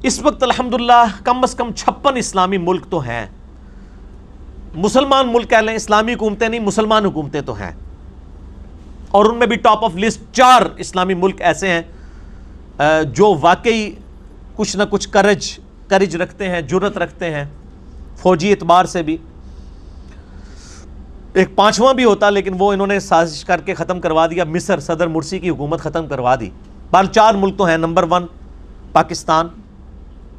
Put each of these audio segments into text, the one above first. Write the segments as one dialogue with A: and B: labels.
A: اس وقت الحمدللہ کم از کم 56 اسلامی ملک تو ہیں، مسلمان ملک کہہ لیں، اسلامی حکومتیں نہیں، مسلمان حکومتیں تو ہیں، اور ان میں بھی ٹاپ آف لسٹ 4 اسلامی ملک ایسے ہیں جو واقعی کچھ نہ کچھ کرج رکھتے ہیں، جرت رکھتے ہیں، فوجی اعتبار سے بھی۔ ایک 5واں بھی ہوتا لیکن وہ انہوں نے سازش کر کے ختم کروا دیا، مصر، صدر مرسی کی حکومت ختم کروا دی۔ بہر 4 ملک تو ہیں۔ نمبر 1 پاکستان،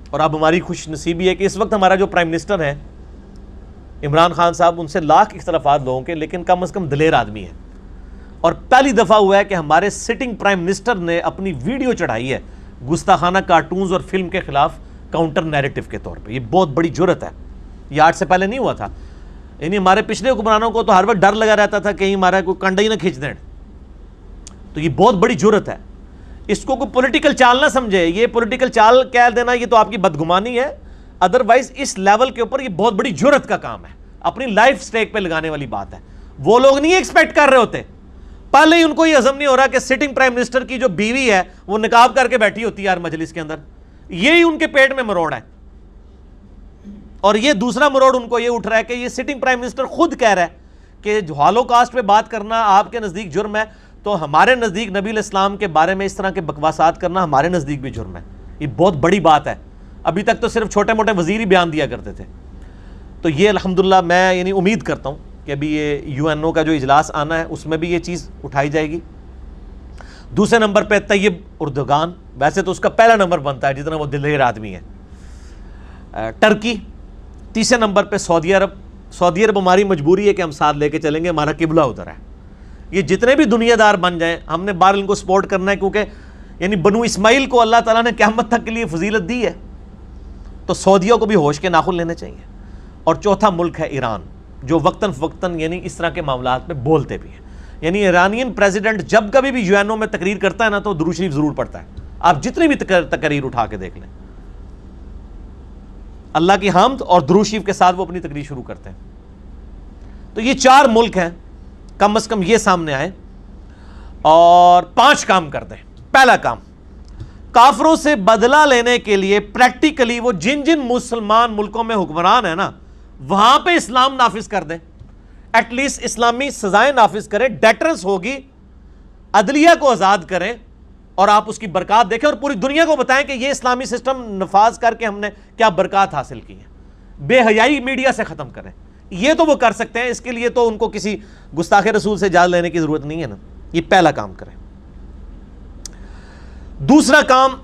A: اور اب ہماری خوش نصیبی ہے کہ اس وقت ہمارا جو پرائم منسٹر ہے عمران خان صاحب، ان سے لاکھ اختلافات لوگوں کے، لیکن کم از کم دلیر آدمی ہے، اور پہلی دفعہ ہوا ہے کہ ہمارے سٹنگ پرائم منسٹر نے اپنی ویڈیو چڑھائی ہے گستاخانہ کارٹونز اور فلم کے خلاف کاؤنٹر نیریٹو کے طور پہ۔ یہ بہت بڑی جرت ہے، یہ آج سے پہلے نہیں ہوا تھا۔ یعنی ہمارے پچھلے حکمرانوں کو تو ہر وقت ڈر لگا رہتا تھا کہیں ہمارا کوئی کنڈا ہی نہ کھینچ دیں، تو یہ بہت بڑی جرت ہے۔ اس کو کوئی پولیٹیکل چال نہ سمجھے، یہ پولیٹیکل چال کہہ دینا یہ تو آپ کی بدگمانی ہے، ادروائز اس لیول کے اوپر یہ بہت بڑی جرت کا کام ہے، اپنی لائف سٹیک پہ لگانے والی بات ہے۔ وہ لوگ نہیں ایکسپیکٹ کر رہے ہوتے، پہلے ہی ان کو یہ عزم نہیں ہو رہا کہ سٹنگ پرائم منسٹر کی جو بیوی ہے وہ نقاب کر کے بیٹھی ہوتی ہے یار مجلس کے اندر، یہی ان کے پیٹ میں مروڑ ہے۔ اور یہ دوسرا مروڑ ان کو یہ اٹھ رہا ہے کہ یہ سٹنگ پرائم منسٹر خود کہہ رہا ہے کہ ہالوکاسٹ پہ بات کرنا آپ کے نزدیک جرم ہے، تو ہمارے نزدیک نبی علیہ السلام کے بارے میں اس طرح کے بکواسات کرنا ہمارے نزدیک بھی جرم ہے۔ یہ بہت بڑی بات ہے، ابھی تک تو صرف چھوٹے موٹے وزیر ہی بیان دیا کرتے تھے۔ تو یہ الحمدللہ میں یعنی امید کرتا ہوں کہ ابھی یہ UN کا جو اجلاس آنا ہے اس میں بھی یہ چیز اٹھائی جائے گی۔ دوسرے نمبر پہ طیب اردوغان، ویسے تو اس کا پہلا نمبر بنتا ہے جتنا وہ دلیر آدمی ہے۔ ٹرکی تیسرے نمبر پہ سعودی عرب۔ سعودی عرب ہماری مجبوری ہے کہ ہم ساتھ لے کے چلیں گے، ہمارا قبلہ ادھر ہے۔ یہ جتنے بھی دنیا دار بن جائیں ہم نے بہرحال ان کو سپورٹ کرنا ہے، کیونکہ یعنی بنو اسماعیل کو اللہ تعالیٰ نے قیامت تک کے لیے فضیلت دی ہے، تو سعودیوں کو بھی ہوش کے ناخن لینے چاہیے۔ اور چوتھا ملک ہے ایران، جو وقتاً فوقتاً یعنی اس طرح کے معاملات میں بولتے بھی ہیں۔ یعنی ایرانین پریزیڈنٹ جب کبھی بھی UN میں تقریر کرتا ہے نا تو درود شریف ضرور پڑھتا ہے، آپ جتنی بھی تقریر اٹھا کے دیکھ لیں، اللہ کی حمد اور درود شریف کے ساتھ وہ اپنی تقریر شروع کرتے ہیں۔ تو یہ 4 ملک ہیں، کم از کم یہ سامنے آئے اور 5 کام کر دیں۔ پہلا کام، کافروں سے بدلہ لینے کے لیے پریکٹیکلی وہ جن مسلمان ملکوں میں حکمران ہیں نا وہاں پہ اسلام نافذ کر دیں، ایٹ لیسٹ اسلامی سزائیں نافذ کریں، ڈیٹرنس ہوگی، عدلیہ کو آزاد کریں، اور آپ اس کی برکات دیکھیں اور پوری دنیا کو بتائیں کہ یہ اسلامی سسٹم نفاذ کر کے ہم نے کیا برکات حاصل کی ہیں۔ بے حیائی میڈیا سے ختم کریں، یہ تو وہ کر سکتے ہیں، اس کے لیے تو ان کو کسی گستاخ رسول سے اجازت لینے کی ضرورت نہیں ہے نا۔ یہ پہلا کام کریں۔ دوسرا کام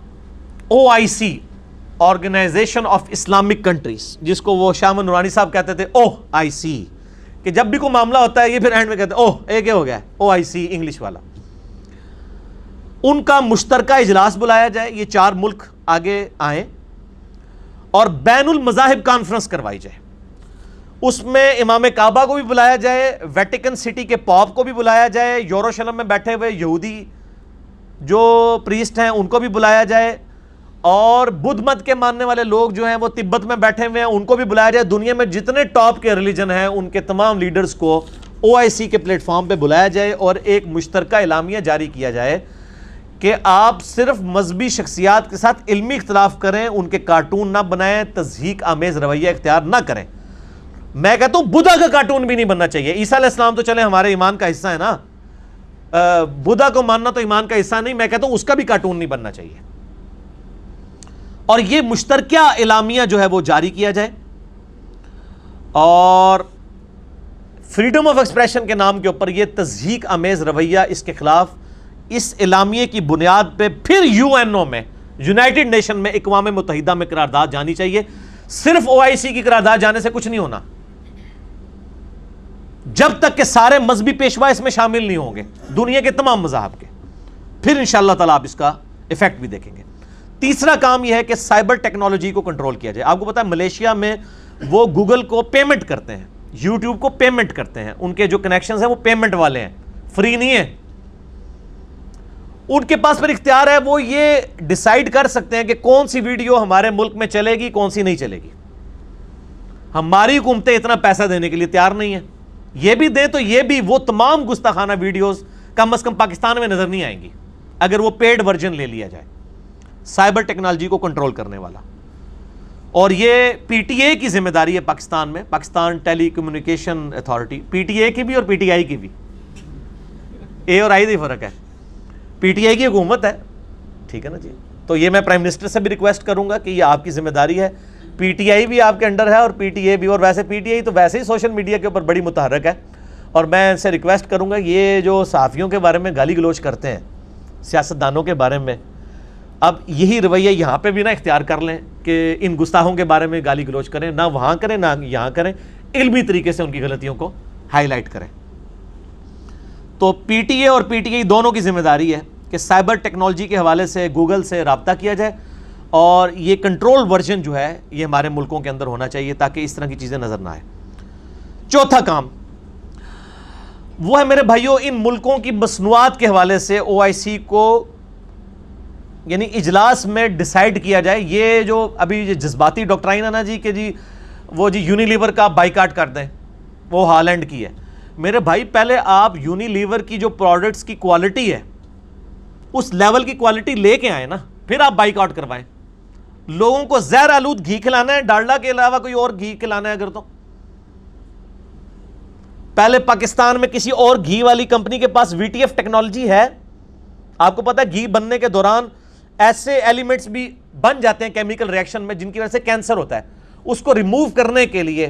A: OIC، organisation of Islamic countries, جس کو وہ شاہ نورانی صاحب کہتے تھے OIC، کہ جب بھی کوئی معاملہ ہوتا ہے یہ پھر اینڈ میں کہتے ہیں کیا ہو گیا OIC انگلش والا۔ ان کا مشترکہ اجلاس بلایا جائے، یہ 4 ملک آگے آئیں، اور بین المذاہب کانفرنس کروائی جائے۔ اس میں امام کعبہ کو بھی بلایا جائے، ویٹیکن سٹی کے پاپ کو بھی بلایا جائے، یوروشلم میں بیٹھے ہوئے یہودی جو پریسٹ ہیں ان کو بھی بلایا جائے، اور بدھ مت کے ماننے والے لوگ جو ہیں وہ تبت میں بیٹھے ہوئے ہیں ان کو بھی بلایا جائے۔ دنیا میں جتنے ٹاپ کے ریلیجن ہیں ان کے تمام لیڈرز کو OIC کے پلیٹ فارم پہ بلایا جائے، اور ایک مشترکہ اعلامیہ جاری کیا جائے کہ آپ صرف مذہبی شخصیات کے ساتھ علمی اختلاف کریں، ان کے کارٹون نہ بنائیں، تضحیک آمیز رویہ اختیار نہ کریں۔ میں کہتا ہوں بدھا کا کارٹون بھی نہیں بننا چاہیے۔ عیسیٰ علیہ السلام تو چلے ہمارے ایمان کا حصہ ہے نا، بدھا کو ماننا تو ایمان کا حصہ نہیں، میں کہتا ہوں اس کا بھی کارٹون نہیں بننا چاہیے۔ اور یہ مشترکہ اعلامیہ جو ہے وہ جاری کیا جائے، اور فریڈم آف ایکسپریشن کے نام کے اوپر یہ تضحیک آمیز رویہ، اس کے خلاف اس اعلامیے کی بنیاد پہ پھر UN میں، یونائٹڈ نیشن میں، اقوام متحدہ میں قرارداد جانی چاہیے۔ صرف OIC کی قرارداد جانے سے کچھ نہیں ہونا جب تک کہ سارے مذہبی پیشوا اس میں شامل نہیں ہوں گے، دنیا کے تمام مذاہب کے، پھر انشاءاللہ تعالیٰ آپ اس کا ایفیکٹ بھی دیکھیں گے۔ تیسرا کام یہ ہے کہ سائبر ٹیکنالوجی کو کنٹرول کیا جائے۔ آپ کو پتا ہے ملیشیا میں وہ گوگل کو پیمنٹ کرتے ہیں، یوٹیوب کو پیمنٹ کرتے ہیں، ان کے جو کنیکشنز ہیں وہ پیمنٹ والے ہیں، فری نہیں ہیں۔ ان کے پاس پھر اختیار ہے، وہ یہ ڈیسائیڈ کر سکتے ہیں کہ کون سی ویڈیو ہمارے ملک میں چلے گی، کون سی نہیں چلے گی۔ ہماری حکومتیں اتنا پیسہ دینے کے لیے تیار نہیں ہیں، یہ بھی دیں تو یہ بھی وہ تمام گستاخانہ ویڈیوز کم از کم پاکستان میں نظر نہیں آئیں گی اگر وہ پیڈ ورژن لے لیا جائے۔ سائبر ٹیکنالوجی کو کنٹرول کرنے والا. اور یہ پی ٹی اے کی ذمہ داری ہے پاکستان میں, Pakistan telecommunication authority, P T A کی بھی اور پی ٹی آئی کی بھی, اے اور آئی کا فرق ہے. پی ٹی آئی کی حکومت ہے, ٹھیک ہے نا جی, تو یہ میں پرائم منسٹر سے بھی ریکویسٹ کروں گا کہ یہ آپ کی ذمہ داری ہے, پی ٹی آئی بھی آپ کے انڈر ہے اور پی ٹی اے بھی. اور ویسے پی ٹی آئی تو ویسے ہی سوشل میڈیا کے اوپر بڑی متحرک ہے, اور میں ان سے ریکویسٹ کروں گا یہ جو صحافیوں کے بارے میں گالی گلوچ کرتے ہیں, سیاستدانوں کے بارے میں, اب یہی رویہ یہاں پہ بھی نہ اختیار کر لیں کہ ان گستاخوں کے بارے میں گالی گلوچ کریں, نہ وہاں کریں نہ یہاں کریں, علمی طریقے سے ان کی غلطیوں کو ہائی لائٹ کریں. تو پی ٹی اے اور پی ٹی آئی دونوں کی ذمہ داری ہے کہ سائبر ٹیکنالوجی کے حوالے سے گوگل سے رابطہ کیا جائے, اور یہ کنٹرول ورژن جو ہے یہ ہمارے ملکوں کے اندر ہونا چاہیے تاکہ اس طرح کی چیزیں نظر نہ آئے. چوتھا کام وہ ہے میرے بھائیوں, ان ملکوں کی مصنوعات کے حوالے سے او آئی سی کو یعنی اجلاس میں ڈیسائیڈ کیا جائے. یہ جو ابھی جذباتی ڈاکٹرائن ہے نا جی کہ جی وہ جی یونیلیور کا بائیکاٹ کر دیں, وہ ہالینڈ کی ہے. میرے بھائی پہلے آپ یونیلیور کی جو پروڈکٹس کی کوالٹی ہے اس لیول کی کوالٹی لے کے آئے نا, پھر آپ بائیکاٹ کروائیں. لوگوں کو زہر آلود گھی کھلانا ہے, ڈالڈا کے علاوہ کوئی اور گھی کھلانا ہے اگر, تو پہلے پاکستان میں کسی اور گھی والی کمپنی کے پاس وی ٹی ایف ٹیکنالوجی ہے. آپ کو پتا ہے گھی بننے کے دوران ایسے ایلیمنٹس بھی بن جاتے ہیں کیمیکل ریئیکشن میں جن کی وجہ سے کینسر ہوتا ہے. اس کو ریموو کرنے کے لیے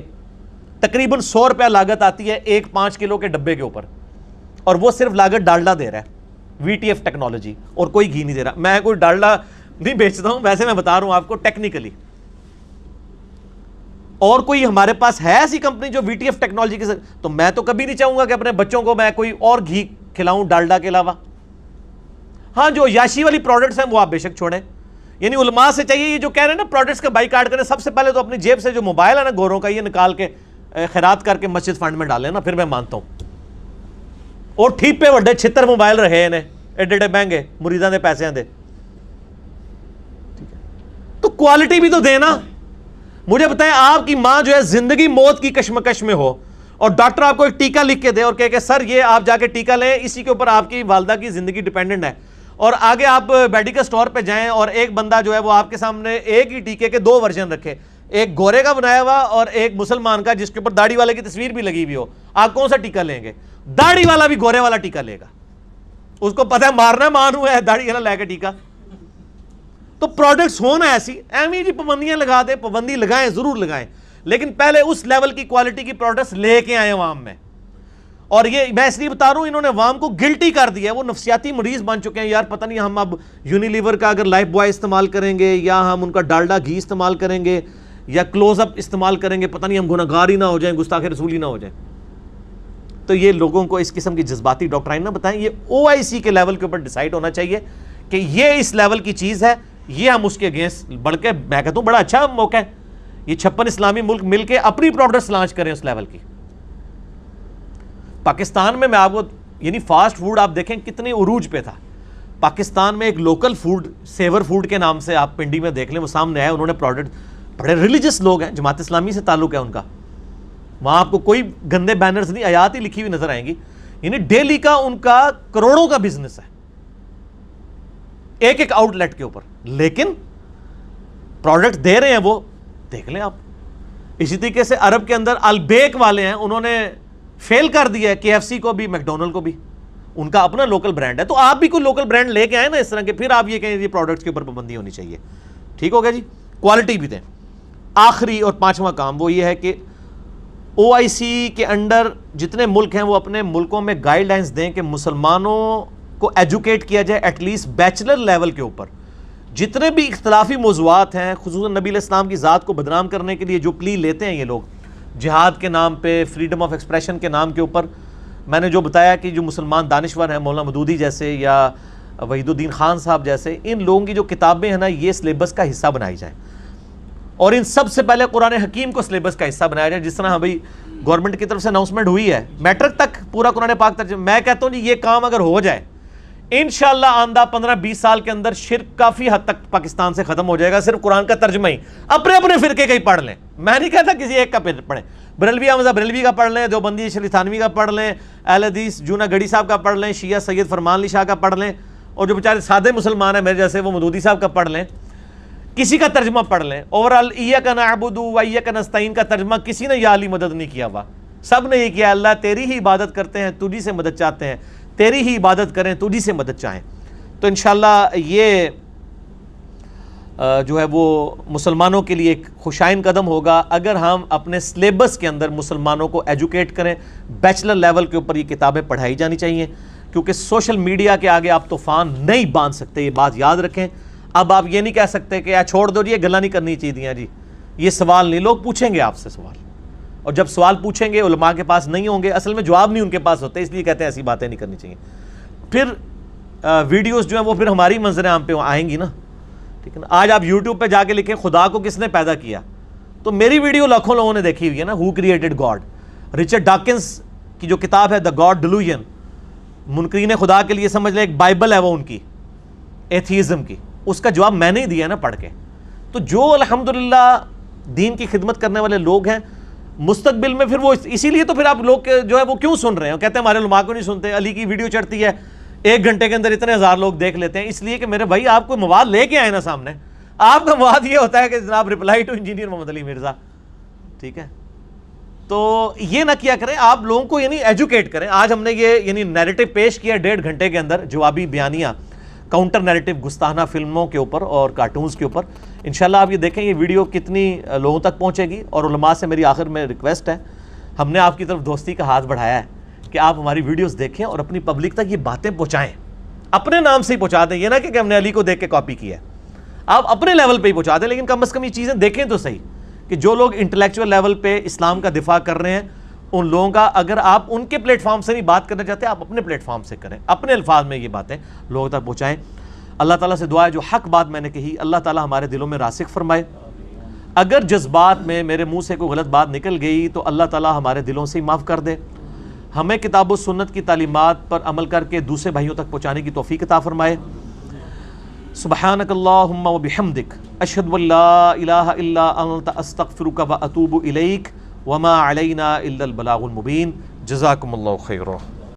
A: تقریباً 100 روپیہ لاگت آتی ہے ایک 5 کلو کے ڈبے کے اوپر, اور وہ صرف لاگت ڈالڈا دے رہا ہے, وی ٹی ایف ٹیکنالوجی, اور کوئی گھی نہیں دے رہا. میں کوئی ڈالڈا نہیں بیچتا ہوں, ویسے میں بتا رہا ہوں آپ کو ٹیکنیکلی. اور کوئی ہمارے پاس ہے ایسی کمپنی جو وی ٹی ایف ٹیکنالوجی کے ساتھ, تو میں تو کبھی نہیں چاہوں گا کہ اپنے بچوں کو میں کوئی اور گھی کھلاؤں ڈالڈا کے علاوہ. ہاں جو یاشی والی پروڈکٹس ہیں وہ آپ بے شک چھوڑیں. یعنی علماء سے چاہیے یہ جو کہہ رہے ہیں نا پروڈکٹس کا بائیکاٹ کریں, سب سے پہلے تو اپنی جیب سے جو موبائل ہے نا گوروں کا, یہ نکال کے خیرات کر کے مسجد فنڈ میں ڈالیں نا, پھر میں مانتا ہوں. اور ٹھیک پہ وڈے 76 موبائل رہے انہیں ایڈے ایڈے مہنگے, مریداں دے پیسے دے, تو کوالٹی بھی تو دینا. مجھے بتائیں آپ کی ماں جو ہے زندگی موت کی کشمکش میں ہو اور ڈاکٹر آپ کو ایک ٹیکہ لکھ کے دے اور کہے کہ سر یہ آپ جا کے ٹیکہ لیں, اسی کے اوپر آپ کی والدہ کی زندگی ڈیپینڈنٹ ہے, اور آگے آپ میڈیکل سٹور پہ جائیں اور ایک بندہ جو ہے وہ آپ کے سامنے ایک ہی ٹیکے کے 2 ورژن رکھے, ایک گورے کا بنایا ہوا اور ایک مسلمان کا جس کے اوپر داڑھی والے کی تصویر بھی لگی ہوئی ہو, آپ کون سا ٹیکہ لیں گے؟ داڑھی والا بھی گورے والا ٹیکہ لے گا, اس کو پتہ ہے مارنا مان ہوا ہے, داڑھی والا لے کے ٹیکہ. تو پروڈکٹس ہونا ایسی ایویں جی پابندیاں لگا دیں, پابندی لگائیں ضرور لگائیں, لیکن پہلے اس لیول کی کوالٹی کی پروڈکٹس لے کے آئیں عوام میں. اور یہ میں اس لیے بتا رہا ہوں, انہوں نے عوام کو گلٹی کر دیا ہے, وہ نفسیاتی مریض بن چکے ہیں. یار پتہ نہیں ہم اب یونیلیور کا اگر لائف بوائے استعمال کریں گے یا ہم ان کا ڈالڈا گھی استعمال کریں گے یا کلوز اپ استعمال کریں گے, پتہ نہیں ہم گناہگار ہی نہ ہو جائیں, گستاخ رسول ہی نہ ہو جائیں. تو یہ لوگوں کو اس قسم کی جذباتی ڈاکٹرائن نہ بتائیں, یہ او آئی سی کے لیول کے اوپر ڈیسائیڈ ہونا چاہیے کہ یہ اس لیول کی چیز ہے, یہ ہم اس کے اگینسٹ بڑھ کے, میں کہتا ہوں بڑا اچھا موقع ہے, یہ 56 اسلامی ملک مل کے اپنی پروڈکٹس لانچ کریں اس لیول کی. پاکستان میں آپ کو یعنی فاسٹ فوڈ آپ دیکھیں کتنے عروج پہ تھا. پاکستان میں ایک لوکل فوڈ سیور فوڈ کے نام سے آپ پنڈی میں دیکھ لیں, وہ سامنے ہے, انہوں نے پروڈکٹ, بڑے ریلیجس لوگ ہیں, جماعت اسلامی سے تعلق ہے ان کا, وہاں آپ کو کوئی گندے بینرز نہیں, آیات ہی لکھی ہوئی نظر آئیں گی. یعنی ڈیلی کا ان کا کروڑوں کا بزنس ہے ایک ایک آؤٹ لیٹ کے اوپر, لیکن پروڈکٹ دے رہے ہیں وہ دیکھ لیں آپ. اسی طریقے سے عرب کے اندر البیک والے ہیں, انہوں نے فیل کر دیا ہے, KFC کو بھی میکڈونلڈ کو بھی, ان کا اپنا لوکل برانڈ ہے. تو آپ بھی کوئی لوکل برانڈ لے کے آئے نا اس طرح کے, پھر آپ یہ کہیں یہ پروڈکٹس کے اوپر پابندی ہونی چاہیے. ٹھیک ہو گیا جی, کوالٹی بھی دیں. آخری اور 5واں کام وہ یہ ہے کہ او آئی سی کے انڈر جتنے ملک ہیں وہ اپنے ملکوں میں گائیڈ لائنز دیں کہ مسلمانوں کو ایجوکیٹ کیا جائے ایٹ لیسٹ بیچلر لیول کے اوپر. جتنے بھی اختلافی موضوعات ہیں, خصوصاً نبی علیہ السلام کی ذات کو بدنام کرنے کے لیے جو پلی لیتے ہیں یہ لوگ, جہاد کے نام پہ, فریڈم آف ایکسپریشن کے نام کے اوپر, میں نے جو بتایا کہ جو مسلمان دانشور ہیں مولانا مودودی جیسے یا وحید الدین خان صاحب جیسے, ان لوگوں کی جو کتابیں ہیں نا یہ سلیبس کا حصہ بنائی جائیں, اور ان سب سے پہلے قرآن حکیم کو سلیبس کا حصہ بنایا جائے. جس طرح بھائی گورنمنٹ کی طرف سے اناؤنسمنٹ ہوئی ہے میٹرک تک پورا قرآن پاک ترجمہ, میں کہتا ہوں جی یہ کام اگر ہو جائے انشاءاللہ آندہ 15-20 سال کے اندر شرک کافی حد تک پاکستان سے ختم ہو جائے گا. صرف قرآن کا ترجمہ ہی اپنے اپنے فرقے کا ہی پڑھ لیں, میں نہیں کہتا کسی ایک کا پڑھیں, بریلوی احمد بریلوی کا پڑھ لیں, دیوبندی شریف تھانوی کا پڑھ لیں, اہل حدیث جونا گڑی صاحب کا پڑھ لیں, شیعہ سید فرمان علی شاہ کا پڑھ لیں, اور جو بیچارے سادے مسلمان ہیں میرے جیسے، وہ مودودی صاحب کا پڑھ لیں، کسی کا ترجمہ پڑھ لیں۔ اوورال ایاک نعبد و ایاک نستعین کا ترجمہ کسی نے یا علی مدد نہیں کیا ہوا، سب نے یہ کیا اللہ تیری ہی عبادت کرتے ہیں، تجھی سے مدد چاہتے ہیں، تیری ہی عبادت کریں، تجھی سے مدد چاہیں۔ تو انشاءاللہ یہ جو ہے وہ مسلمانوں کے لیے ایک خوشائن قدم ہوگا اگر ہم اپنے سلیبس کے اندر مسلمانوں کو ایجوکیٹ کریں۔ بیچلر لیول کے اوپر یہ کتابیں پڑھائی جانی چاہیے، کیونکہ سوشل میڈیا کے آگے آپ طوفان نہیں باندھ سکتے، یہ بات یاد رکھیں۔ اب آپ یہ نہیں کہہ سکتے کہ چھوڑ دو جی، یہ گلا نہیں کرنی چاہیے جی، یہ سوال نہیں، لوگ پوچھیں گے آپ سے سوال، اور جب سوال پوچھیں گے علماء کے پاس نہیں ہوں گے، اصل میں جواب نہیں ان کے پاس ہوتے، اس لیے کہتے ہیں ایسی باتیں نہیں کرنی چاہیے۔ پھر ویڈیوز جو ہیں وہ پھر ہماری منظر عام پہ آئیں گی نا، ٹھیک ہے نا۔ آج آپ یوٹیوب پہ جا کے لکھیں خدا کو کس نے پیدا کیا، تو میری ویڈیو لاکھوں لوگوں نے دیکھی ہوئی ہے نا، who created God. Richard Dawkins کی جو کتاب ہے دا گاڈ ڈیلوژن، منکرین خدا کے لیے سمجھ لیں ایک بائبل ہے وہ ان کی ایتھیزم کی، اس کا جواب میں نے دیا نا پڑھ کے۔ تو جو الحمدللہ دین کی خدمت کرنے والے لوگ ہیں، مستقبل میں پھر وہ اسی لیے تو پھر آپ لوگ جو ہے وہ کیوں سن رہے ہیں، کہتے ہیں ہمارے علماء کو نہیں سنتے، علی کی ویڈیو چڑھتی ہے 1 گھنٹے کے اندر اتنے ہزار لوگ دیکھ لیتے ہیں، اس لیے کہ میرے بھائی آپ کو مواد لے کے آئے نا سامنے، آپ کا مواد یہ ہوتا ہے کہ جناب رپلائی ٹو انجینئر محمد علی مرزا، ٹھیک ہے۔ تو یہ نہ کیا کریں، آپ لوگوں کو یعنی ایجوکیٹ کریں۔ آج ہم نے یہ یعنی نیریٹو پیش کیا 1.5 گھنٹے کے اندر، جوابی بیانیہ، کاؤنٹر نیریٹو گستاخانہ فلموں کے اوپر اور کارٹونز کے اوپر۔ انشاءاللہ آپ یہ دیکھیں یہ ویڈیو کتنی لوگوں تک پہنچے گی، اور علماء سے میری آخر میں ریکویسٹ ہے، ہم نے آپ کی طرف دوستی کا ہاتھ بڑھایا ہے کہ آپ ہماری ویڈیوز دیکھیں اور اپنی پبلک تک یہ باتیں پہنچائیں، اپنے نام سے ہی پہنچا دیں، یہ نہ کہ ہم نے علی کو دیکھ کے کاپی کیا ہے، آپ اپنے لیول پہ ہی پہنچا دیں، لیکن کم از کم یہ چیزیں دیکھیں تو صحیح کہ جو لوگ انٹلیکچوئل لیول پہ اسلام کا دفاع کر رہے ہیں ان لوگوں کا، اگر آپ ان کے پلیٹ فارم سے نہیں بات کرنا چاہتے، آپ اپنے پلیٹ فارم سے کریں، اپنے الفاظ میں یہ باتیں لوگوں تک پہنچائیں۔ اللہ تعالیٰ سے دعا ہے جو حق بات میں نے کہی اللہ تعالیٰ ہمارے دلوں میں راسخ فرمائے، اگر جذبات میں میرے منہ سے کوئی غلط بات نکل گئی تو اللہ تعالیٰ ہمارے دلوں سے ہی معاف کر دے، ہمیں کتاب و سنت کی تعلیمات پر عمل کر کے دوسرے بھائیوں تک پہنچانے کی توفیق عطا فرمائے۔ سبحانک اللہم و بحمدک، اشہد ان لا الہ الا انت، استغفرک و اتوب الیک، وما علینا الا البلاغ المبین۔ جزاکم اللہ خیرا۔